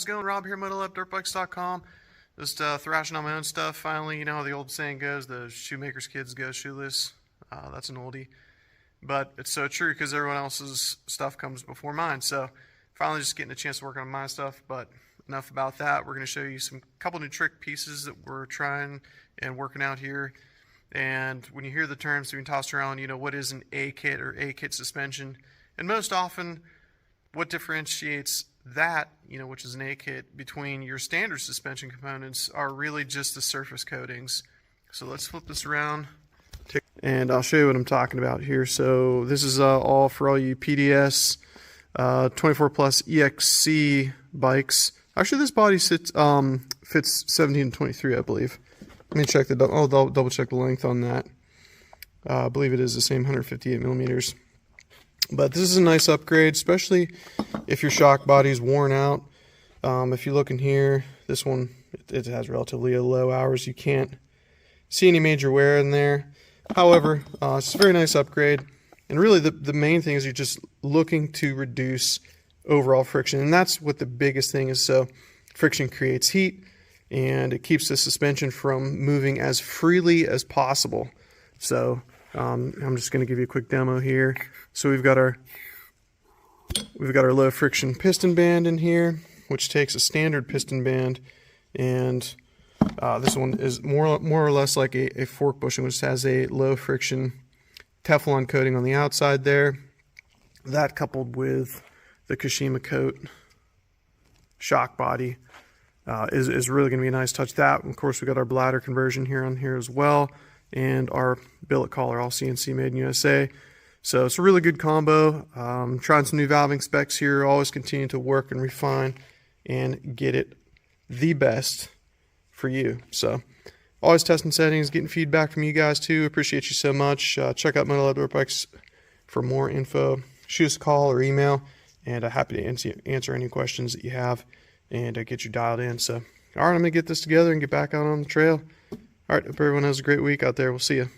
how's it going? Rob here, MotoLabDirtBikes.com. Just thrashing on my own stuff finally. You know how the old saying goes, the shoemaker's kids go shoeless. That's an oldie. But it's so true because everyone else's stuff comes before mine. So finally just getting a chance to work on my stuff. But enough about that. We're going to show you some couple new trick pieces that we're trying and working out here. And when you hear the terms being tossed around, you know, what is an A-kit or A-kit suspension? And most often, what differentiates that, you know, which is an A-kit, between your standard suspension components are really just the surface coatings. So let's flip this around and I'll show you what I'm talking about here. So this is all for all you PDS 24 plus EXC bikes. Actually, this body fits 17 to 23, I believe. Let me check I'll double check the length on that. I believe it is the same 158 millimeters. But this is a nice upgrade, especially if your shock body's worn out. If you look in here, this one, it has relatively low hours. You can't see any major wear in there. However, it's a very nice upgrade. And really the main thing is you're just looking to reduce overall friction. And that's what the biggest thing is. So friction creates heat and it keeps the suspension from moving as freely as possible. So I'm just going to give you a quick demo here. So we've got our low friction piston band in here, which takes a standard piston band, and this one is more or less like a fork bushing, which has a low friction Teflon coating on the outside there. That coupled with the Kashima coat shock body is really going to be a nice touch. That, of course, we got our bladder conversion here on here as well, and our billet collar, all CNC made in USA. So it's a really good combo. Trying some new valving specs here. Always continue to work and refine and get it the best for you. So always testing settings, getting feedback from you guys too. Appreciate you so much. Check out Metal Outdoor Bikes for more info. Shoot us a call or email, and happy to answer any questions that you have and get you dialed in. So all right, I'm gonna get this together and get back out on the trail. All right, hope everyone has a great week out there. We'll see you.